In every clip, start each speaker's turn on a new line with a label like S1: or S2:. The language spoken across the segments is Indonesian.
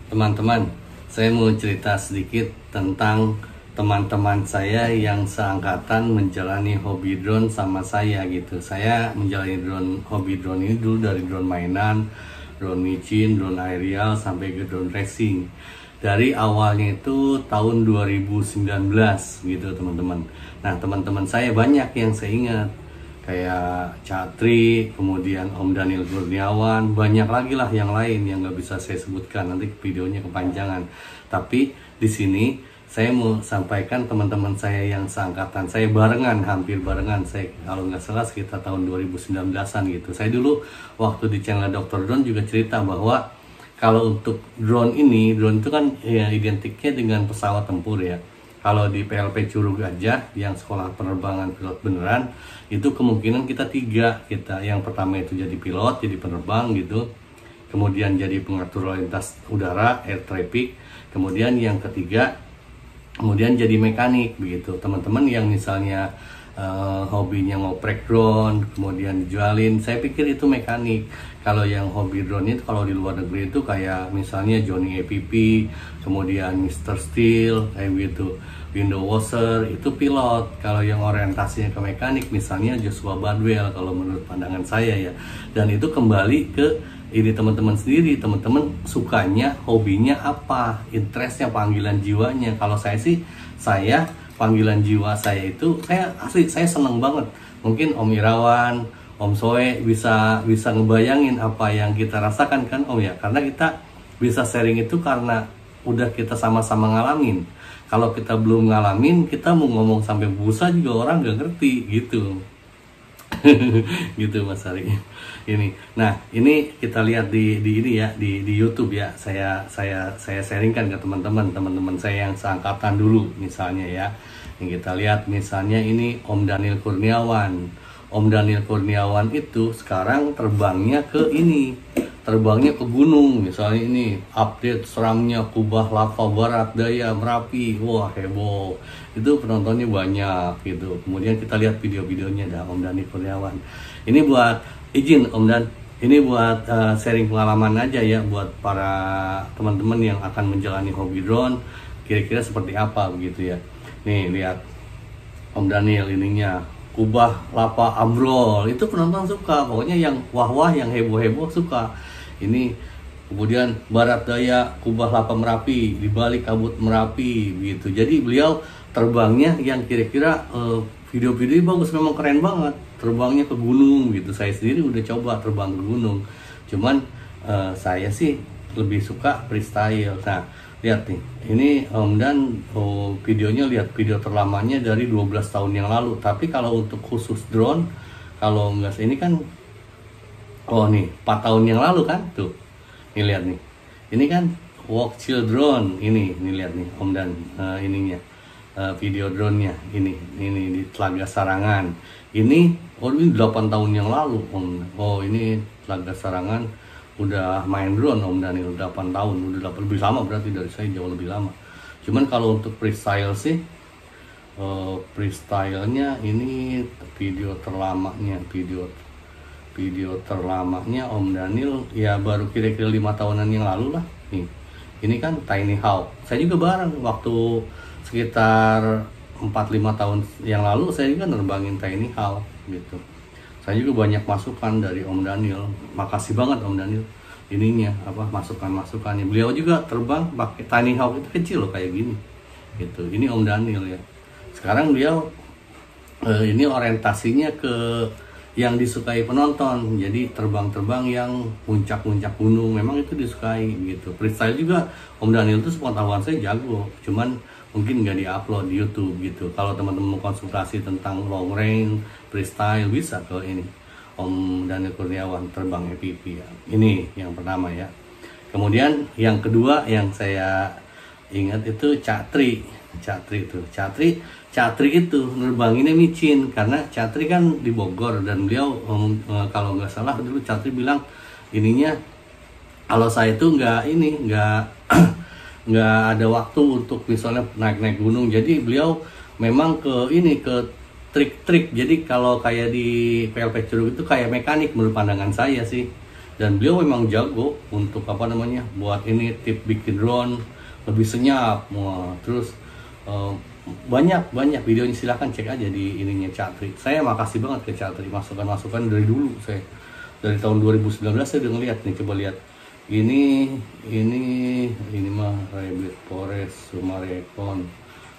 S1: Teman-teman, saya mau cerita sedikit tentang teman-teman saya yang seangkatan menjalani hobi drone sama saya gitu. Saya menjalani hobi drone ini dulu dari drone mainan, drone micin, drone aerial sampai ke drone racing. Dari awalnya itu tahun 2019 gitu teman-teman. Nah, teman-teman saya banyak yang saya ingat, kayak Catri, kemudian Om Daniel Kurniawan, banyak lagi lah yang lain yang nggak bisa saya sebutkan, nanti videonya kepanjangan. Tapi di sini saya mau sampaikan teman-teman saya yang seangkatan saya, barengan, hampir barengan, saya kalau nggak salah sekitar tahun 2019-an gitu. Saya dulu waktu di channel Dr. Drone juga cerita bahwa kalau untuk drone itu kan ya identiknya dengan pesawat tempur ya. Kalau di PLP Curug Gajah yang sekolah penerbangan pilot beneran, itu kemungkinan kita tiga. Yang pertama itu jadi pilot, jadi penerbang gitu. Kemudian jadi pengatur lalu lintas udara, air traffic. Kemudian yang ketiga, kemudian jadi mekanik begitu. Teman-teman yang misalnya hobinya ngoprek drone, kemudian dijualin, saya pikir itu mekanik. Kalau yang hobi drone itu kalau di luar negeri itu kayak misalnya Johnny APP, kemudian Mr. Steel, kayak gitu, Window Washer, itu pilot. Kalau yang orientasinya ke mekanik misalnya Joshua Badwell kalau menurut pandangan saya ya. Dan itu kembali ke ini teman-teman sendiri, teman-teman sukanya, hobinya apa, interestnya, panggilan jiwanya. Kalau saya sih, panggilan jiwa saya itu, saya seneng banget. Mungkin Om Irawan, Om Soe bisa ngebayangin apa yang kita rasakan kan Om ya, karena kita bisa sharing itu karena udah kita sama-sama ngalamin. Kalau kita belum ngalamin, kita mau ngomong sampai busa juga orang nggak ngerti gitu. Gitu Mas Ari. Nah ini kita lihat di ini ya, di YouTube ya. Saya sharingkan ke teman-teman saya yang seangkatan dulu misalnya ya. Yang kita lihat misalnya ini Om Daniel Kurniawan. Om Daniel Kurniawan itu sekarang terbangnya ke gunung, misalnya ini update seramnya Kubah Lava Barat Daya Merapi, wah heboh, itu penontonnya banyak gitu. Kemudian kita lihat video-videonya dah Om Daniel Kurniawan. Ini buat izin Om Dan, ini buat sharing pengalaman aja ya buat para teman-teman yang akan menjalani hobi drone, kira-kira seperti apa begitu ya. Nih lihat Om Daniel ininya, Kubah Lava Ambrol, itu penonton suka, pokoknya yang wah-wah, yang heboh-heboh suka. Ini kemudian Barat Daya Kubah Lava Merapi, di balik kabut Merapi gitu. Jadi beliau terbangnya yang kira-kira video-video bagus, memang keren banget, terbangnya ke gunung gitu. Saya sendiri udah coba terbang ke gunung, cuman saya sih lebih suka freestyle. Nah lihat nih, ini Om Dan videonya, lihat video terlamanya dari 12 tahun yang lalu. Tapi kalau untuk khusus drone, kalau enggak, ini kan nih 4 tahun yang lalu kan tuh. Ini lihat nih, ini kan walk chill drone, ini lihat nih Om Dan ininya, video drone-nya ini di Telaga Sarangan. Ini 8 tahun yang lalu Om. Ini Telaga Sarangan udah main drone Om Daniel 8 tahun, udah lebih lama berarti dari saya, jauh lebih lama. Cuman kalau untuk freestyle sih, freestylenya ini video terlamanya Om Daniel ya baru kira-kira 5 tahunan yang lalu lah. Ini kan Tiny Hawk, saya juga bareng waktu sekitar 4-5 tahun yang lalu, saya juga nerbangin Tiny Hawk gitu. Saya juga banyak masukan dari Om Daniel, makasih banget Om Daniel ininya, masukannya. Beliau juga terbang pakai Tiny Hawk, itu kecil loh kayak gini gitu. Ini Om Daniel ya. Sekarang beliau ini orientasinya ke yang disukai penonton, jadi terbang-terbang yang puncak-puncak gunung, memang itu disukai gitu. Freestyle juga Om Daniel itu sepengetahuan saya jago, cuman mungkin nggak diupload di YouTube gitu. Kalau teman-teman mau konsultasi tentang long range freestyle, bisa ke ini Om Daniel Kurniawan, terbang APP ya. Ini yang pertama ya. Kemudian yang kedua yang saya ingat itu Catri itu nerbanginnya micin, karena Catri kan di Bogor, dan beliau kalau nggak salah dulu Catri bilang ininya, kalau saya itu nggak ada waktu untuk misalnya naik gunung, jadi beliau memang ke trik-trik. Jadi kalau kayak di PLP Curug itu kayak mekanik menurut pandangan saya sih. dan beliau memang jago untuk apa namanya buat ini tip bikin drone lebih senyap. Wah, terus banyak videonya, silahkan cek aja di ininya Chatri. Saya makasih banget ke Chatri, masukan dari dulu. Saya dari tahun 2019 saya udah ngeliat nih, coba lihat ini mah Rabbit Forest Sumarekon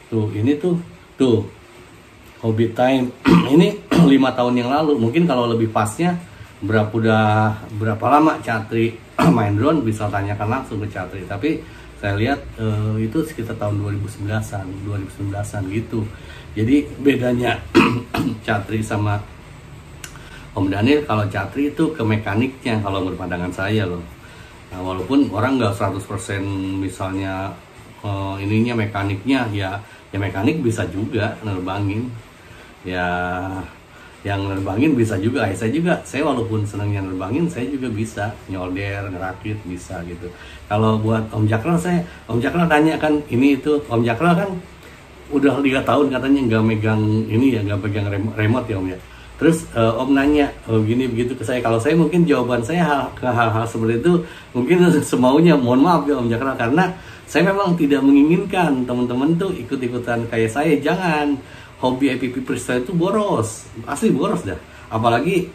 S1: tuh, ini tuh Hobby Time ini 5 tahun yang lalu. Mungkin kalau lebih pasnya berapa lama Chatri main drone bisa tanyakan langsung ke Chatri, tapi saya lihat itu sekitar tahun 2019an gitu. Jadi bedanya Chatri sama Om Daniel, kalau Chatri itu ke mekaniknya kalau berpandangan saya loh. Nah, walaupun orang nggak 100% misalnya ininya mekaniknya ya mekanik bisa juga nerbangin ya, yang nerbangin bisa juga. Saya walaupun senangnya nerbangin, saya juga bisa nyolder, ngerakit, bisa gitu. Kalau buat Om Jakral tanya kan ini itu, Om Jakral kan udah 3 tahun katanya nggak megang ini ya, nggak pegang remote ya Om ya. Terus Om nanya gini begitu ke saya. Kalau saya mungkin jawaban saya ke hal-hal seperti itu mungkin semaunya, mohon maaf ya Om Jakral, karena saya memang tidak menginginkan teman-teman tuh ikut-ikutan kayak saya. Jangan. Hobi IPP freestyle itu boros, asli boros dah. Apalagi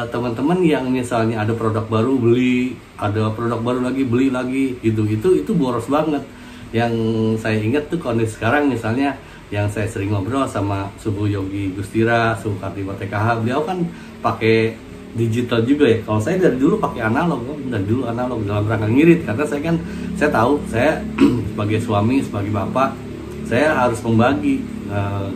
S1: teman-teman yang misalnya ada produk baru beli, ada produk baru lagi beli lagi, itu boros banget. Yang saya ingat tuh kondisi sekarang misalnya yang saya sering ngobrol sama Suhu Yogi Gustira, Suhu Kartiba TKH, beliau kan pakai digital juga ya. Kalau saya dari dulu pakai analog, dalam rangka ngirit, karena saya tahu saya sebagai suami, sebagai bapak, saya harus membagi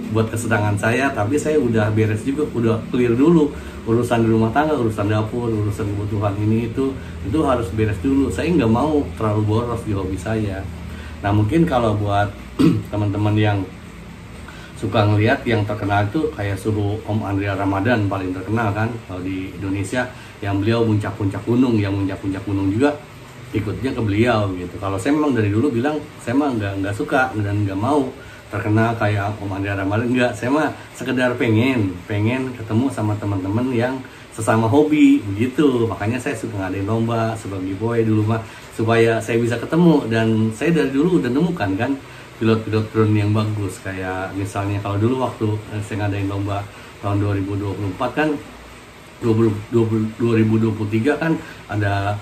S1: buat kesenangan saya, tapi saya udah beres juga, udah clear dulu urusan di rumah tangga, urusan dapur, urusan kebutuhan ini itu harus beres dulu. Saya nggak mau terlalu boros di hobi saya. Nah mungkin kalau buat teman-teman yang suka ngelihat yang terkenal itu kayak Suhu Om Andrea Ramadan, paling terkenal kan kalau di Indonesia, yang beliau puncak-puncak gunung, juga ikutnya ke beliau gitu. Kalau saya memang dari dulu bilang saya mah nggak suka dan nggak mau terkenal kayak Om Andrea Ramadan, enggak. Saya mah sekedar pengen ketemu sama teman-teman yang sesama hobi begitu. Makanya saya suka ngadain lomba sebagai boy dulu mah, supaya saya bisa ketemu. Dan saya dari dulu udah nemukan kan pilot-pilot drone yang bagus. Kayak misalnya kalau dulu waktu saya ngadain lomba tahun 2024 kan, 2023 kan ada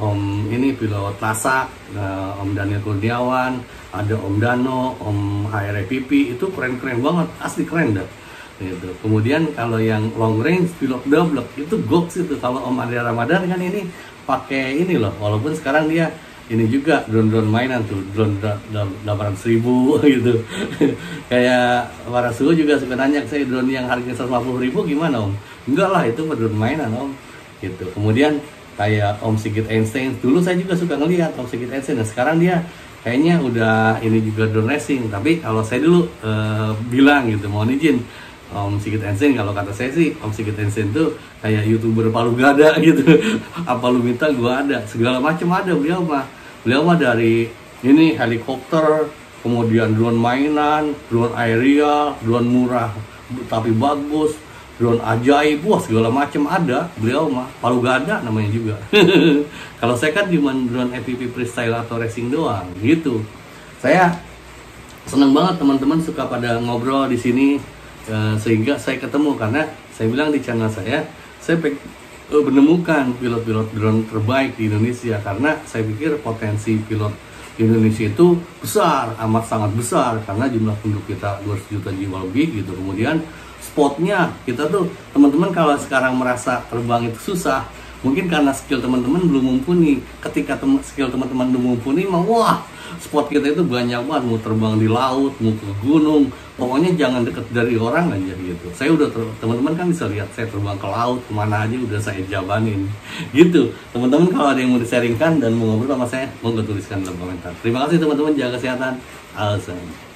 S1: Om ini pilot Lasa, Om Daniel Kurniawan, ada Om Dano, Om HRPP, itu keren-keren banget, asli keren dah gitu. Kemudian kalau yang long range pilot double itu goks itu. Kalau Om Andrea Ramadan kan ini pakai ini loh, walaupun sekarang dia ini juga drone mainan tuh, drone 800.000 gitu. Kayak para suhu juga suka nanya saya, drone yang harganya 150.000 gimana Om? Enggak lah, itu drone mainan Om gitu. Kemudian kayak Om Sigit Einstein, dulu saya juga suka ngelihat Om Sigit Einstein, dan sekarang dia kayaknya udah ini juga drone racing. Tapi kalau saya dulu bilang gitu, mohon izin, Om Sigit Einstein, kalau kata saya sih Om Sigit Einstein tuh kayak YouTuber palu gada gitu. Apa lu minta gua ada, segala macam ada beliau mah dari ini helikopter, kemudian drone mainan, drone aerial, drone murah tapi bagus, drone ajaib, wah segala macam ada. Beliau mah palu gada namanya juga. Kalau saya kan cuma drone FPV freestyle atau racing doang gitu. Saya seneng banget teman-teman suka pada ngobrol di sini, sehingga saya ketemu, karena saya bilang di channel saya menemukan pilot-pilot drone terbaik di Indonesia, karena saya pikir potensi pilot di Indonesia itu besar, amat sangat besar, karena jumlah penduduk kita 200 juta jiwa lebih gitu. Kemudian spotnya kita tuh teman-teman kalau sekarang merasa terbang itu susah, mungkin karena skill teman-teman belum mumpuni. Ketika skill teman-teman belum mumpuni, wah spot kita itu banyak banget, mau terbang di laut, mau ke gunung, pokoknya jangan deket dari orang aja gitu. Saya udah teman-teman kan bisa lihat saya terbang ke laut, kemana aja udah saya jabanin gitu. Teman-teman kalau ada yang mau di-sharingkan dan mau ngobrol sama saya, mau tuliskan dalam komentar. Terima kasih teman-teman, jaga kesehatan. Awesome.